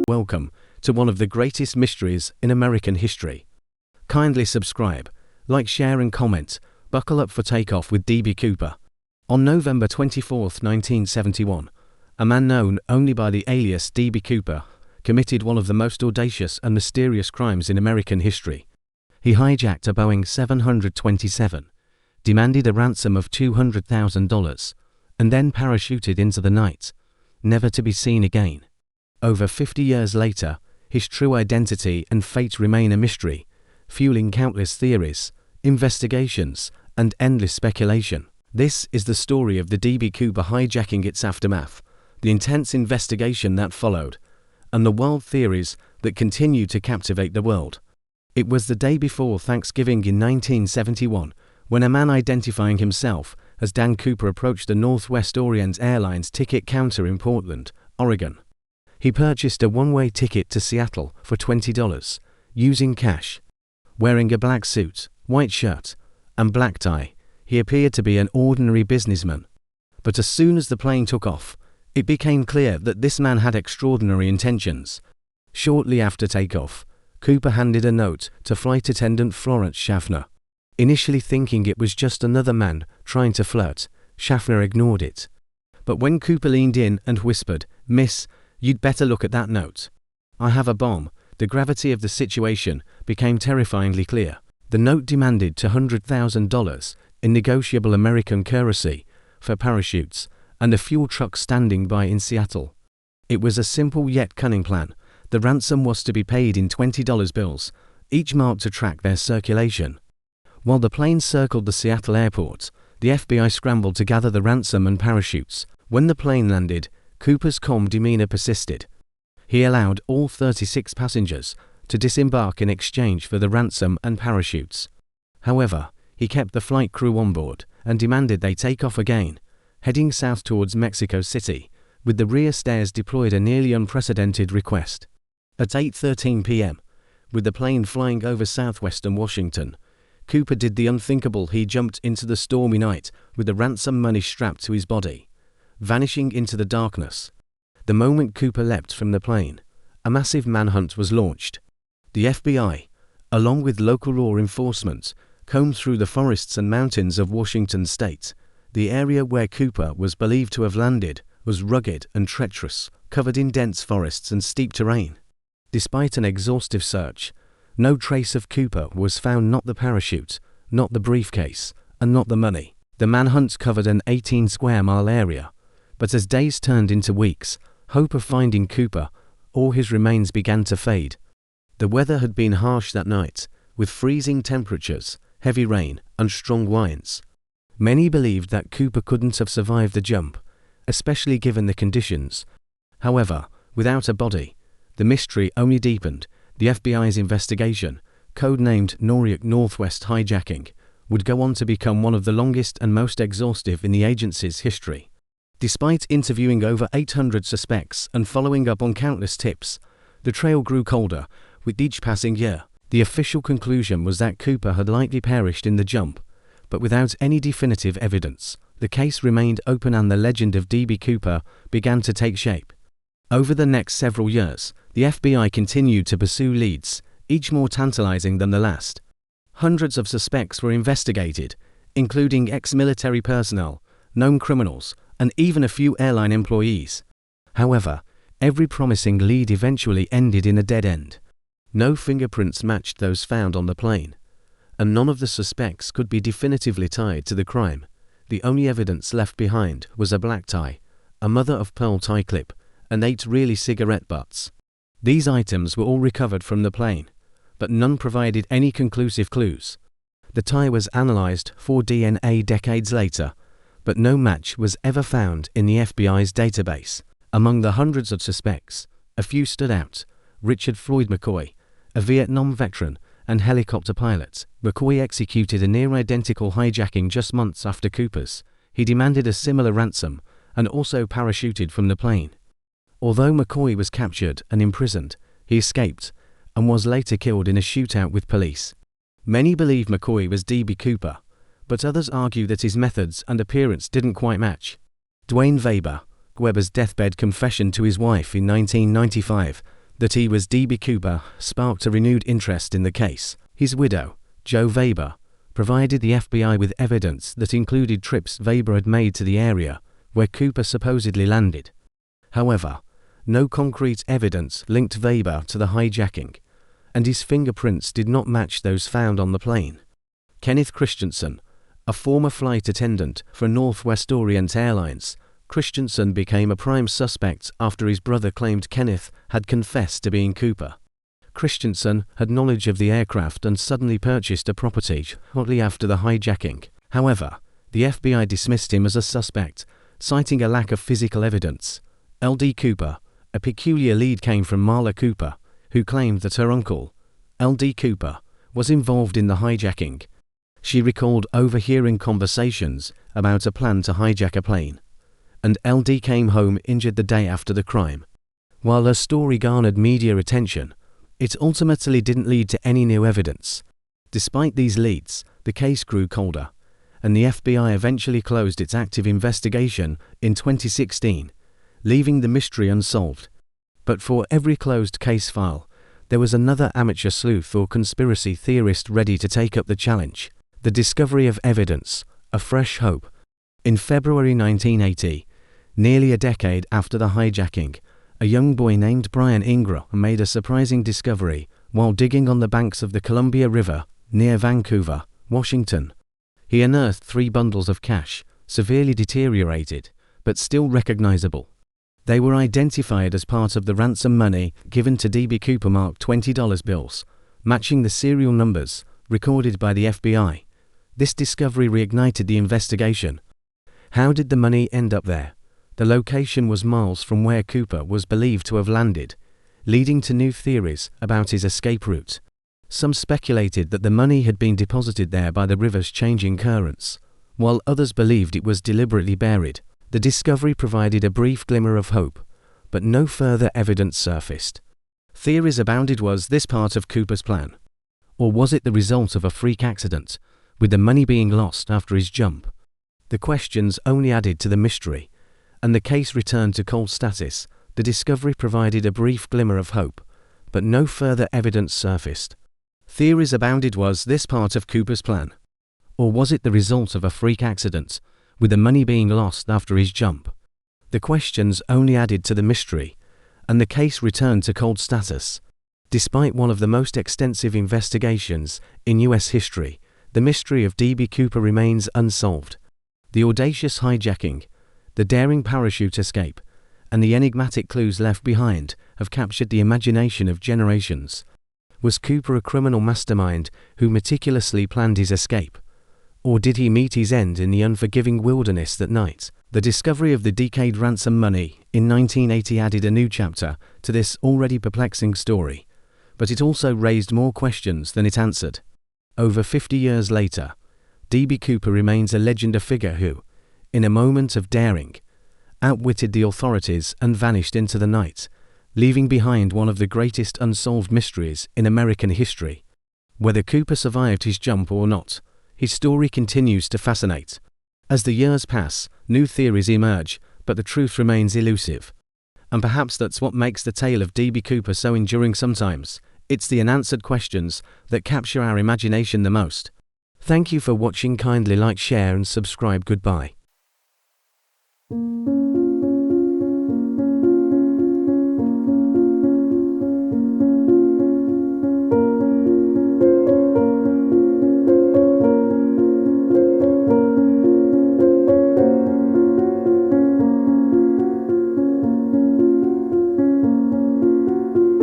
Welcome to one of the greatest mysteries in American history. Kindly subscribe, like, share and comment. Buckle up for takeoff with D.B. Cooper. On November 24, 1971, a man known only by the alias D.B. Cooper committed one of the most audacious and mysterious crimes in American history. He hijacked a Boeing 727, demanded a ransom of $200,000, and then parachuted into the night, never to be seen again. Over 50 years later, his true identity and fate remain a mystery, fueling countless theories, investigations, and endless speculation. This is the story of the D.B. Cooper hijacking, its aftermath, the intense investigation that followed, and the wild theories that continue to captivate the world. It was the day before Thanksgiving in 1971 when a man identifying himself as Dan Cooper approached the Northwest Orient Airlines ticket counter in Portland, Oregon. He purchased a one-way ticket to Seattle for $20, using cash. Wearing a black suit, white shirt, and black tie, he appeared to be an ordinary businessman. But as soon as the plane took off, it became clear that this man had extraordinary intentions. Shortly after takeoff, Cooper handed a note to flight attendant Florence Schaffner. Initially thinking it was just another man trying to flirt, Schaffner ignored it. But when Cooper leaned in and whispered, "Miss, you'd better look at that note. I have a bomb," the gravity of the situation became terrifyingly clear. The note demanded $200,000 in negotiable American currency for parachutes and a fuel truck standing by in Seattle. It was a simple yet cunning plan. The ransom was to be paid in $20 bills, each marked to track their circulation. While the plane circled the Seattle airport, the FBI scrambled to gather the ransom and parachutes. When the plane landed, Cooper's calm demeanor persisted. He allowed all 36 passengers to disembark in exchange for the ransom and parachutes. However, he kept the flight crew on board and demanded they take off again, heading south towards Mexico City, with the rear stairs deployed, a nearly unprecedented request. At 8:13 p.m., with the plane flying over southwestern Washington, Cooper did the unthinkable. He jumped into the stormy night with the ransom money strapped to his body, vanishing into the darkness. The moment Cooper leapt from the plane, a massive manhunt was launched. The FBI, along with local law enforcement, combed through the forests and mountains of Washington state. The area where Cooper was believed to have landed was rugged and treacherous, covered in dense forests and steep terrain. Despite an exhaustive search, no trace of Cooper was found, not the parachute, not the briefcase, and not the money. The manhunt covered an 18-square-mile area, but as days turned into weeks, hope of finding Cooper or his remains began to fade. The weather had been harsh that night, with freezing temperatures, heavy rain, and strong winds. Many believed that Cooper couldn't have survived the jump, especially given the conditions. However, without a body, the mystery only deepened. The FBI's investigation, codenamed Northwest Hijacking, would go on to become one of the longest and most exhaustive in the agency's history. Despite interviewing over 800 suspects and following up on countless tips, the trail grew colder with each passing year. The official conclusion was that Cooper had likely perished in the jump, but without any definitive evidence. The case remained open and the legend of D.B. Cooper began to take shape. Over the next several years, the FBI continued to pursue leads, each more tantalizing than the last. Hundreds of suspects were investigated, including ex-military personnel, known criminals, and even a few airline employees. However, every promising lead eventually ended in a dead end. No fingerprints matched those found on the plane, and none of the suspects could be definitively tied to the crime. The only evidence left behind was a black tie, a mother-of-pearl tie clip, and 8 really cigarette butts. These items were all recovered from the plane, but none provided any conclusive clues. The tie was analyzed for DNA decades later, but no match was ever found in the FBI's database. Among the hundreds of suspects, a few stood out. Richard Floyd McCoy, a Vietnam veteran and helicopter pilot. McCoy executed a near-identical hijacking just months after Cooper's. He demanded a similar ransom and also parachuted from the plane. Although McCoy was captured and imprisoned, he escaped and was later killed in a shootout with police. Many believe McCoy was D.B. Cooper, but others argue that his methods and appearance didn't quite match. Duane Weber's deathbed confession to his wife in 1995 that he was D.B. Cooper sparked a renewed interest in the case. His widow, Jo Weber, provided the FBI with evidence that included trips Weber had made to the area where Cooper supposedly landed. However, no concrete evidence linked Weber to the hijacking, and his fingerprints did not match those found on the plane. Kenneth Christensen, a former flight attendant for Northwest Orient Airlines, Christensen became a prime suspect after his brother claimed Kenneth had confessed to being Cooper. Christensen had knowledge of the aircraft and suddenly purchased a property shortly after the hijacking. However, the FBI dismissed him as a suspect, citing a lack of physical evidence. L.D. Cooper, a peculiar lead came from Marla Cooper, who claimed that her uncle, L.D. Cooper, was involved in the hijacking. She recalled overhearing conversations about a plan to hijack a plane, and L.D. came home injured the day after the crime. While her story garnered media attention, it ultimately didn't lead to any new evidence. Despite these leads, the case grew colder, and the FBI eventually closed its active investigation in 2016, leaving the mystery unsolved. But for every closed case file, there was another amateur sleuth or conspiracy theorist ready to take up the challenge. The discovery of evidence, a fresh hope. In February 1980, nearly a decade after the hijacking, a young boy named Brian Ingram made a surprising discovery while digging on the banks of the Columbia River near Vancouver, Washington. He unearthed 3 bundles of cash, severely deteriorated, but still recognizable. They were identified as part of the ransom money given to D.B. Cooper marked $20 bills, matching the serial numbers recorded by the FBI. This discovery reignited the investigation. How did the money end up there? The location was miles from where Cooper was believed to have landed, leading to new theories about his escape route. Some speculated that the money had been deposited there by the river's changing currents, while others believed it was deliberately buried. The discovery provided a brief glimmer of hope, but no further evidence surfaced. Theories abounded. Was this part of Cooper's plan? Or was it the result of a freak accident, with the money being lost after his jump? The questions only added to the mystery, and the case returned to cold status. The discovery provided a brief glimmer of hope, but no further evidence surfaced. Theories abounded. Was this part of Cooper's plan? Or was it the result of a freak accident, with the money being lost after his jump? The questions only added to the mystery, and the case returned to cold status. Despite one of the most extensive investigations in U.S. history, the mystery of D.B. Cooper remains unsolved. The audacious hijacking, the daring parachute escape, and the enigmatic clues left behind have captured the imagination of generations. Was Cooper a criminal mastermind who meticulously planned his escape? Or did he meet his end in the unforgiving wilderness that night? The discovery of the decayed ransom money in 1980 added a new chapter to this already perplexing story, but it also raised more questions than it answered. Over 50 years later, D.B. Cooper remains a legendary figure who, in a moment of daring, outwitted the authorities and vanished into the night, leaving behind one of the greatest unsolved mysteries in American history. Whether Cooper survived his jump or not, his story continues to fascinate. As the years pass, new theories emerge, but the truth remains elusive. And perhaps that's what makes the tale of D.B. Cooper so enduring sometimes. It's the unanswered questions that capture our imagination the most. Thank you for watching. Kindly like, share and subscribe. Goodbye.